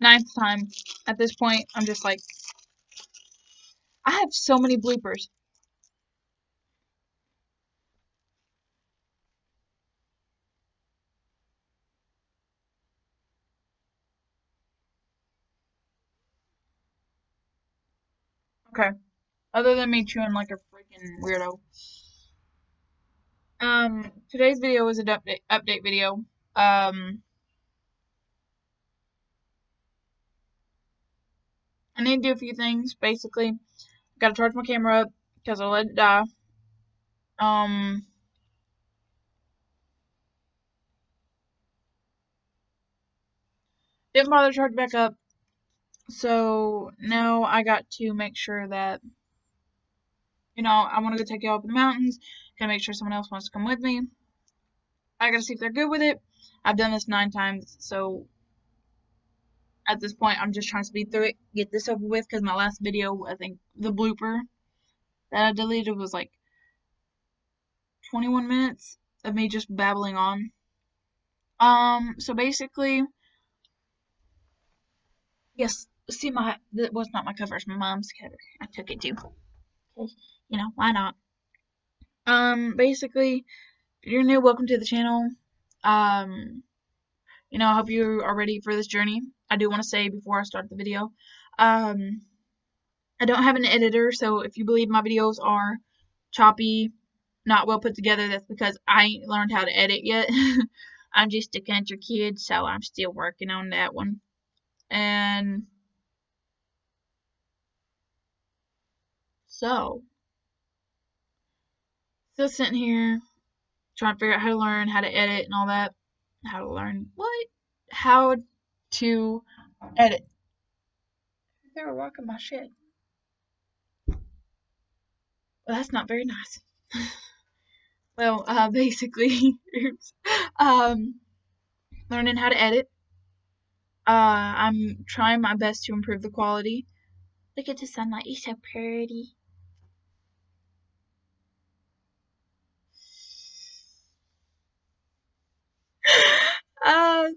9th time. At this point, I'm just like, I have so many bloopers. Okay. Other than me chewing like a freaking weirdo. Today's video is an update video. I need to do a few things. Basically, gotta charge my camera up because I let it die. Um, didn't bother to charge it back up. So now I got to make sure that, I want to go take you up in the mountains. Gotta make sure someone else wants to come with me. I gotta see if they're good with it. I've done this 9 times, so at this point, I'm just trying to speed through it, get this over with, because my last video, I think the blooper that I deleted was like 21 minutes of me just babbling on. So basically, yes, see that was not my cover, it's my mom's cover. I took it too. Why not? Basically, if you're new, welcome to the channel. Um, I hope you are ready for this journey. I do want to say before I start the video, um, I don't have an editor, so if you believe my videos are choppy, not well put together, that's because I ain't learned how to edit yet. I'm just a country kid, so I'm still working on that one. And so, still sitting here trying to figure out how to learn how to edit and all that. How to learn what? How to edit. They were rocking my shit. Well, that's not very nice. Well, basically, um, learning how to edit. I'm trying my best to improve the quality. Look at the sunlight, it's so pretty. uh,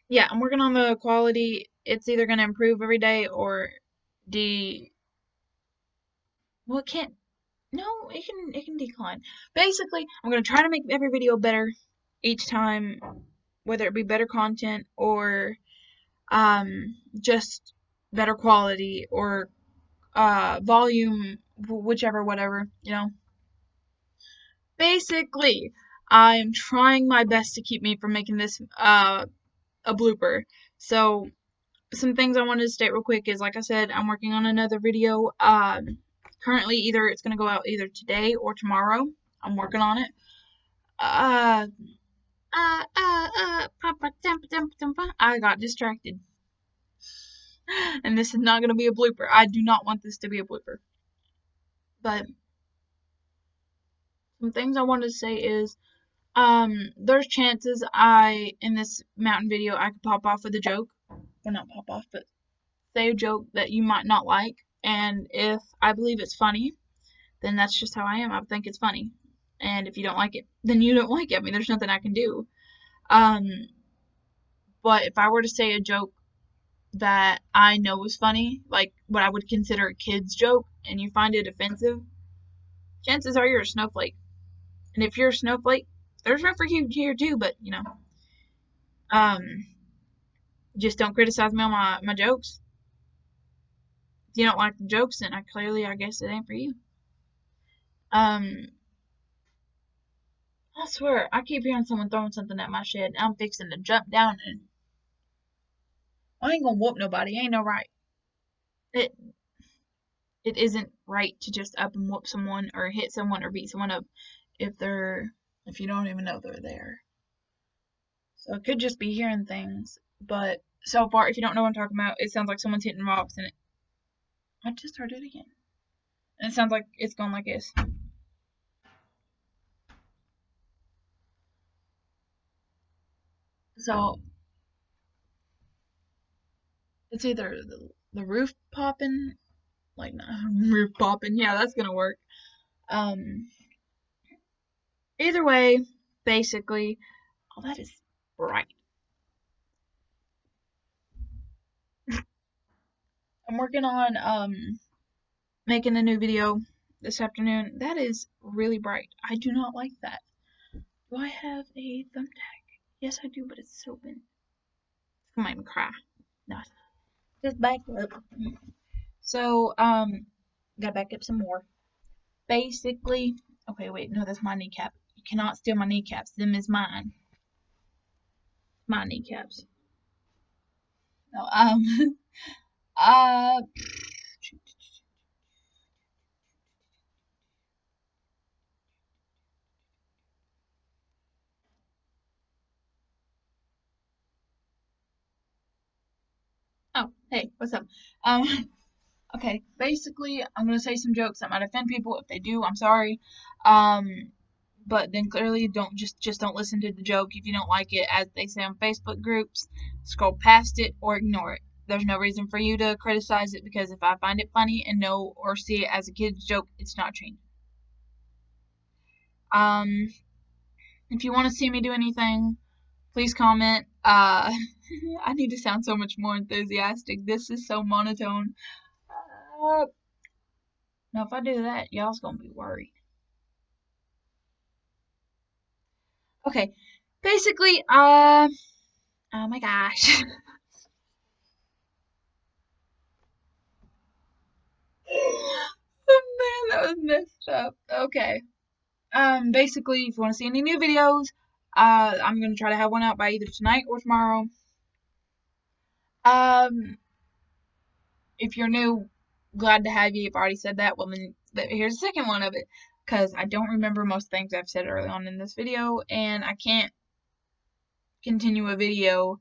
yeah, I'm working on the quality. It's either gonna improve every day or de. Well, it can't. No, it can decline. Basically, I'm gonna try to make every video better each time, whether it be better content or just better quality or volume, whichever, whatever. Basically, I'm trying my best to keep me from making this a blooper. So some things I wanted to state real quick is, like I said, I'm working on another video. Currently, either it's gonna go out either today or tomorrow. I'm working on it. Uh, I got distracted, and this is not gonna be a blooper. I do not want this to be a blooper. But some things I wanted to say is, there's chances in this mountain video, I could pop off with a joke. Well, not pop off, but say a joke that you might not like. And if I believe it's funny, then that's just how I am. I think it's funny. And if you don't like it, then you don't like it. I mean, there's nothing I can do. Um, but if I were to say a joke that I know is funny, like what I would consider a kid's joke, and you find it offensive, chances are you're a snowflake. And if you're a snowflake, there's room for you here too, but um, just don't criticize me on my jokes. If you don't like the jokes, then I guess it ain't for you. Um, I swear, I keep hearing someone throwing something at my shed. I'm fixing to jump down and I ain't gonna whoop nobody. Ain't no right. It it isn't right to just up and whoop someone or hit someone or beat someone up if they're if you don't even know they're there. So it could just be hearing things. But so far, if you don't know what I'm talking about, it sounds like someone's hitting rocks and I just heard it again. And it sounds like it's going like this. So it's either the roof popping, like roof popping. Yeah, that's gonna work. Um, Either way, basically, oh, that is bright. working on making a new video this afternoon. That is really bright. I do not like that. Do I have a thumbtack? Yes, I do, but it's so bent. I might even cry. No, just back up. So, gotta back up some more. Basically, okay, wait, no, that's my kneecap. You cannot steal my kneecaps. Them is mine. My kneecaps. No, uh, oh, hey, what's up? Um, okay, basically, I'm gonna say some jokes that might offend people. If they do, I'm sorry. But then clearly don't don't listen to the joke if you don't like it. As they say on Facebook groups, scroll past it or ignore it. There's no reason for you to criticize it because if I find it funny and know or see it as a kid's joke, it's not changing. If you want to see me do anything, please comment. I need to sound so much more enthusiastic. This is so monotone. Now, if I do that, y'all's gonna be worried. Okay, basically, oh my gosh. Oh man, that was messed up. Okay. Basically, if you want to see any new videos, I'm gonna try to have one out by either tonight or tomorrow. Um, if you're new, glad to have you. If I already said that, well then here's the second one of it, because I don't remember most things I've said early on in this video, and I can't continue a video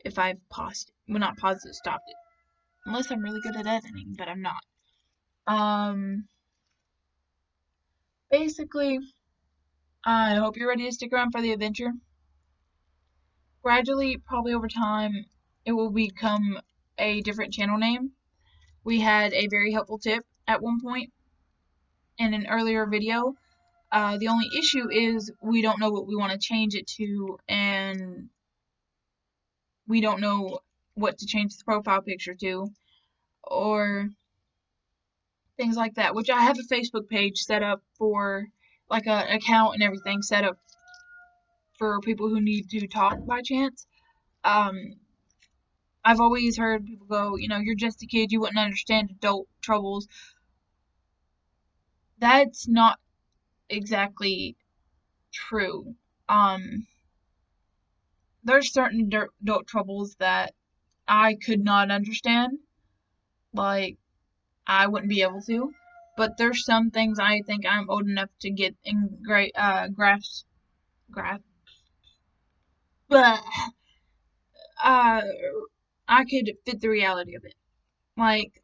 if I've paused it. Well, not paused it, stopped it. Unless I'm really good at editing, but I'm not. Basically, I hope you're ready to stick around for the adventure. Gradually, probably over time, it will become a different channel name. We had a very helpful tip at one point in an earlier video. The only issue is we don't know what we want to change it to, and we don't know what to change the profile picture to, or things like that, which I have a Facebook page set up for, like an account and everything set up for people who need to talk by chance. I've always heard people go, you're just a kid, you wouldn't understand adult troubles. That's not exactly true. There's certain adult troubles that I could not understand, like I wouldn't be able to. But there's some things I think I'm old enough to get in grasp, but I could fit the reality of it. Like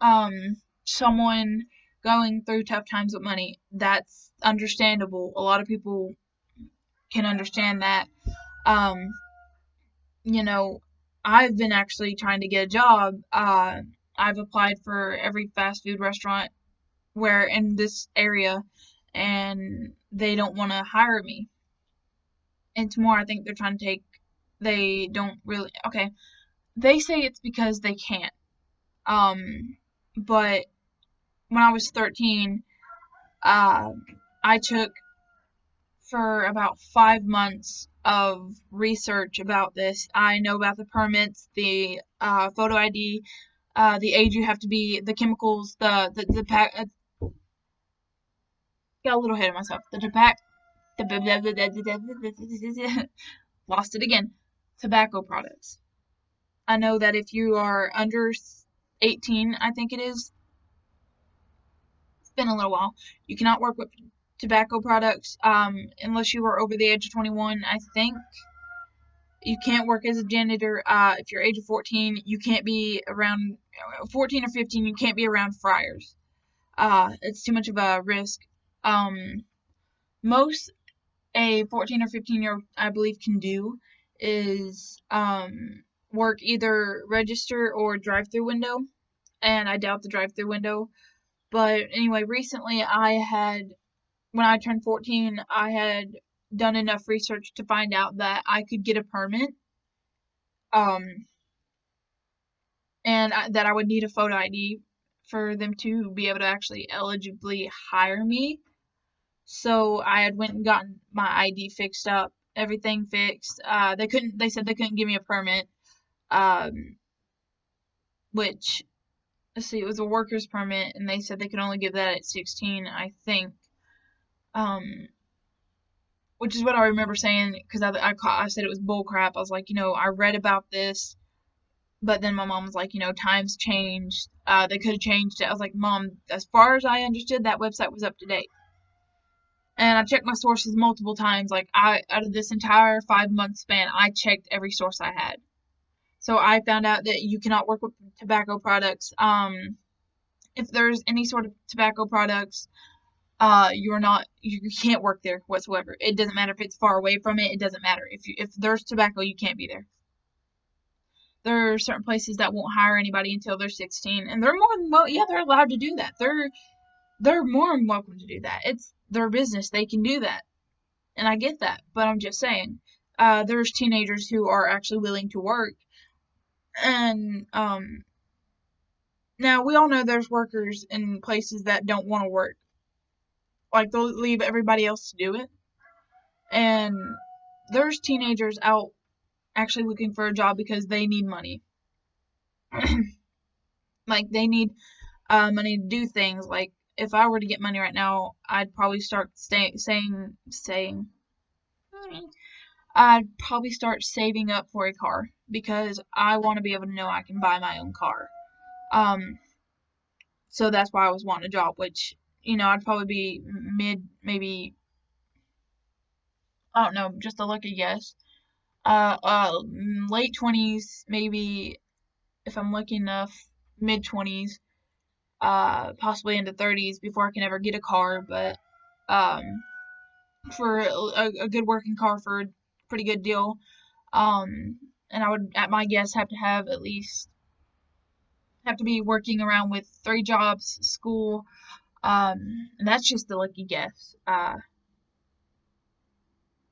someone going through tough times with money, that's understandable. A lot of people can understand that. Um, I've been actually trying to get a job. I've applied for every fast food restaurant where in this area, and they don't want to hire me. It's more, I think they're trying to they don't really, okay, they say it's because they can't. But when I was 13, I took for about 5 months of research about this. I know about the permits, the photo ID, the age you have to be, the chemicals, the pack. Got a little ahead of myself. Lost it again. Tobacco products. I know that if you are under 18, I think it is. It's been a little while. You cannot work with tobacco products unless you are over the age of 21. I think you can't work as a janitor if you're age of 14. You can't be around 14 or 15. You can't be around fryers. It's too much of a risk. Most a 14 or 15-year-old, I believe, can do is work either register or drive-through window, and I doubt the drive-through window. But anyway, recently when I turned 14, I had done enough research to find out that I could get a permit, and that I would need a photo ID for them to be able to actually eligibly hire me. So I had went and gotten my ID fixed up, everything fixed. They said they couldn't give me a permit, um, which, let's see, it was a worker's permit, and they said they could only give that at 16, I think. Which is what I remember saying, because I said it was bull crap. I was like, I read about this, but then my mom was like, times changed. They could have changed it. I was like, Mom, as far as I understood, that website was up to date. And I checked my sources multiple times. Like, out of this entire 5-month span, I checked every source I had. So I found out that you cannot work with tobacco products. If there's any sort of tobacco products, you can't work there whatsoever. It doesn't matter if it's far away from it. It doesn't matter. If there's tobacco, you can't be there. There are certain places that won't hire anybody until they're 16, and they're they're allowed to do that. They're more than welcome to do that. It's their business. They can do that. And I get that, but I'm just saying, there's teenagers who are actually willing to work, and now we all know there's workers in places that don't want to work, like they'll leave everybody else to do it, and there's teenagers out actually looking for a job because they need money. Like, they need money to do things. Like, if I were to get money right now, I'd probably start I'd probably start saving up for a car, because I want to be able to know I can buy my own car. So that's why I was wanting a job, which, I'd probably be maybe, I don't know, just a lucky guess. Late 20s, maybe, if I'm lucky enough, mid 20s, possibly into 30s before I can ever get a car, but, for a good working car for a pretty good deal. And I would, at my guess, have to be working around with 3 jobs, school, and that's just a lucky guess.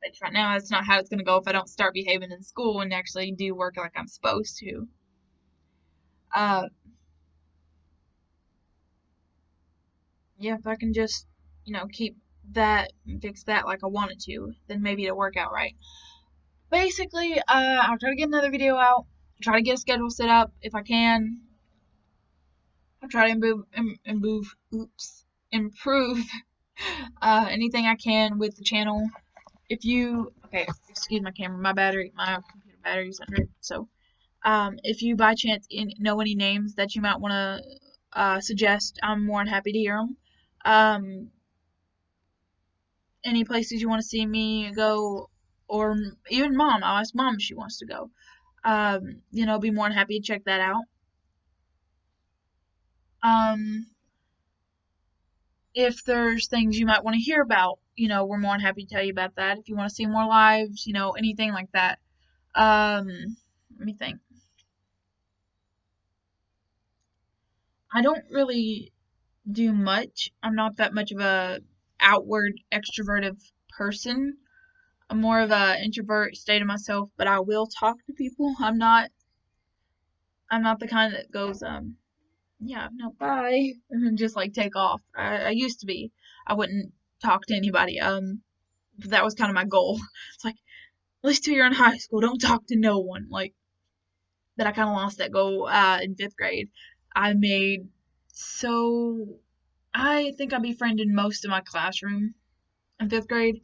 Which right now that's not how it's gonna go if I don't start behaving in school and actually do work like I'm supposed to. Uh, yeah, if I can just, keep that and fix that like I wanted to, then maybe it'll work out right. Basically, I'll try to get another video out. Try to get a schedule set up if I can. I'll try to improve anything I can with the channel. Okay, excuse my camera, my computer battery's under it. So, if you by chance know any names that you might want to suggest, I'm more than happy to hear them. Any places you want to see me go, or even Mom, I'll ask Mom if she wants to go. Be more than happy to check that out. If there's things you might want to hear about, we're more than happy to tell you about that. If you want to see more lives, anything like that. Let me think. I don't really do much. I'm not that much of a outward extroverted person. I'm more of a introvert, stay to myself, but I will talk to people. I'm not the kind that goes, yeah, no, bye, and then just like take off. I used to be. I wouldn't talk to anybody. But that was kind of my goal. It's like, at least till you're in high school, don't talk to no one. Like, but I kind of lost that goal in 5th grade. I made so I think I befriended most of my classroom in 5th grade.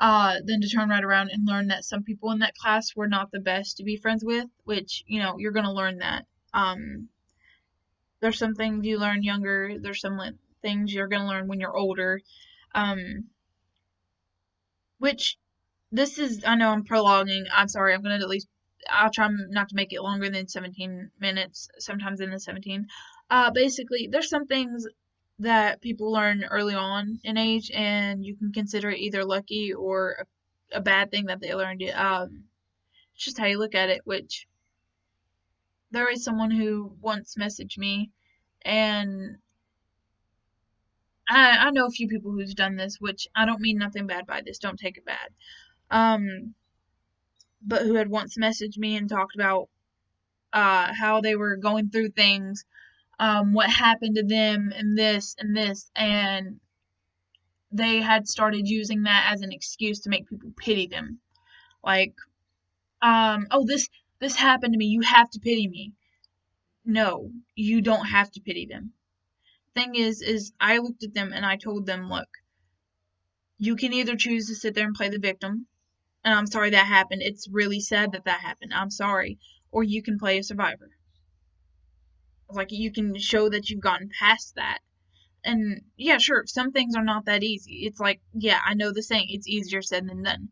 Then to turn right around and learn that some people in that class were not the best to be friends with, which, you're going to learn that. There's some things you learn younger, there's some things you're going to learn when you're older. Which, I know I'm prolonging. I'm sorry, I'll try not to make it longer than 17 minutes, sometimes in the 17. Basically, there's some things that people learn early on in age, and you can consider it either lucky or a bad thing that they learned it. It's just how you look at it, which there is someone who once messaged me, and I know a few people who's done this, which I don't mean nothing bad by this, don't take it bad. But who had once messaged me and talked about how they were going through things what happened to them and this and this, and they had started using that as an excuse to make people pity them. Like, oh, this happened to me, you have to pity me. No, you don't have to pity them. Thing is I looked at them and I told them, look, you can either choose to sit there and play the victim, and I'm sorry that happened, it's really sad that that happened, I'm sorry, or you can play a survivor. Like, you can show that you've gotten past that. And yeah, sure, some things are not that easy. It's like, yeah, I know the saying, it's easier said than done.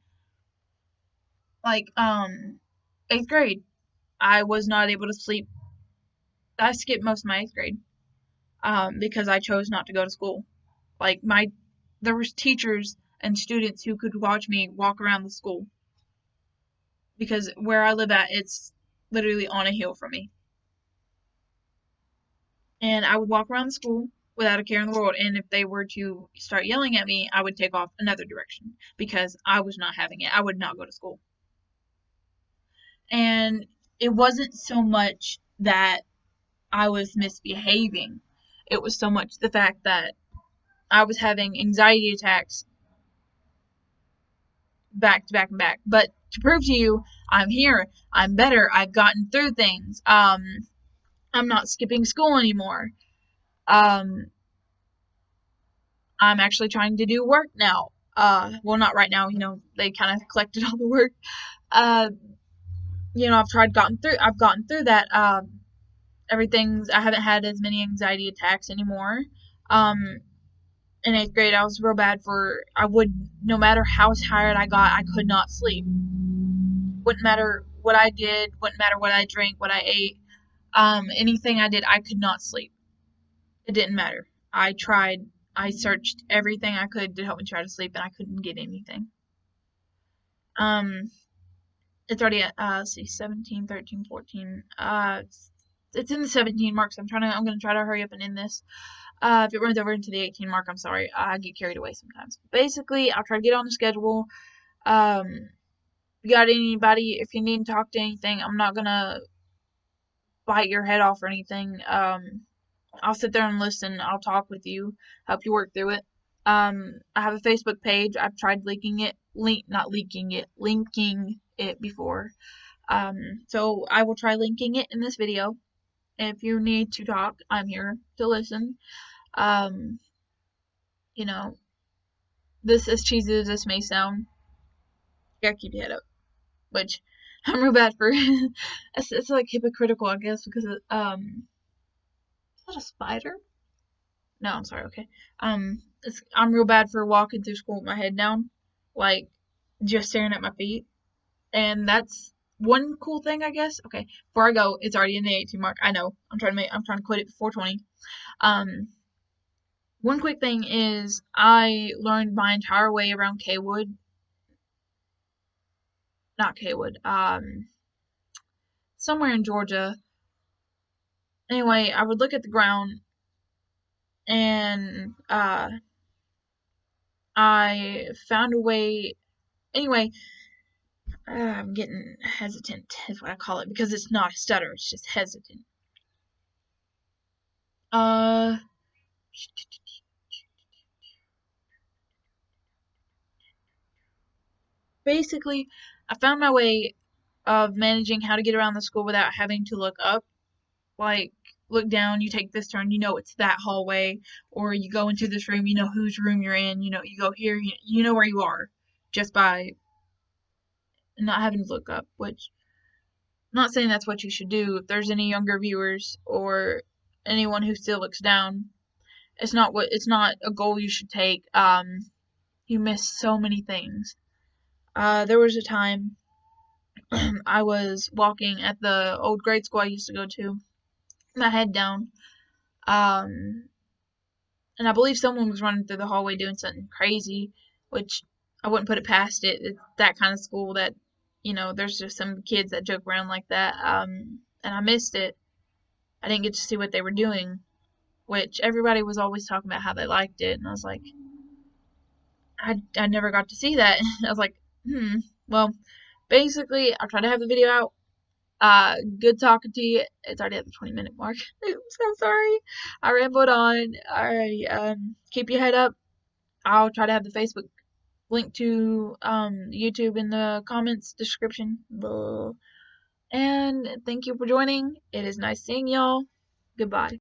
Like, 8th grade, I was not able to sleep. I skipped most of my 8th grade, because I chose not to go to school. Like, there was teachers and students who could watch me walk around the school, because where I live at, it's literally on a hill from me. And I would walk around the school without a care in the world, and if they were to start yelling at me, I would take off another direction, because I was not having it. I would not go to school. And it wasn't so much that I was misbehaving, it was so much the fact that I was having anxiety attacks back to back and back. But to prove to you, I'm here, I'm better, I've gotten through things. I'm not skipping school anymore. I'm actually trying to do work now. Well, not right now, they kind of collected all the work. Uh, I've gotten through that. I haven't had as many anxiety attacks anymore. In 8th grade, I was real bad no matter how tired I got, I could not sleep. Wouldn't matter what I did, wouldn't matter what I drank, what I ate, anything I did, I could not sleep. It didn't matter. I searched everything I could to help me try to sleep, and I couldn't get anything. It's already at, let's see, 17, 13, 14. It's in the 17 mark, so I'm gonna try to hurry up and end this. If it runs over into the 18 mark, I'm sorry. I get carried away sometimes. Basically, I'll try to get on the schedule. If you got anybody, if you need to talk to anything, I'm not gonna bite your head off or anything. I'll sit there and listen. I'll talk with you, help you work through it. I have a Facebook page. I've tried linking it before. So I will try linking it in this video. If you need to talk, I'm here to listen. You know, this, as cheesy as this may sound, you gotta keep your head up. Which I'm real bad for. It's like hypocritical, I guess, because is that a spider? No, I'm sorry. Okay. I'm real bad for walking through school with my head down, like just staring at my feet, and that's one cool thing, I guess. Okay, before I go, it's already in the 18 mark. I know. I'm trying to quit it before 20. One quick thing is I learned my entire way around Kaywood. Not Kaywood. Somewhere in Georgia. Anyway, I would look at the ground and I found a way. Anyway, I'm getting hesitant, is what I call it, because it's not a stutter, it's just hesitant. Basically, I found my way of managing how to get around the school without having to look up. Like, look down, you take this turn, you know it's that hallway, or you go into this room, you know whose room you're in, you go here, you know where you are, just by not having to look up, which I'm not saying that's what you should do. If there's any younger viewers or anyone who still looks down, it's not a goal you should take. You miss so many things. There was a time I was walking at the old grade school I used to go to, my head down, and I believe someone was running through the hallway doing something crazy, which I wouldn't put it past it. It's that kind of school that, there's just some kids that joke around like that. And I missed it. I didn't get to see what they were doing, which everybody was always talking about how they liked it, and I was like, I never got to see that. I was like, well, basically, I tried to have the video out. Good talking to you. It's already at the 20-minute mark. Oops, I'm sorry. I rambled on. Alrighty. Keep your head up. I'll try to have the Facebook link to YouTube in the comments description. And thank you for joining. It is nice seeing y'all. Goodbye.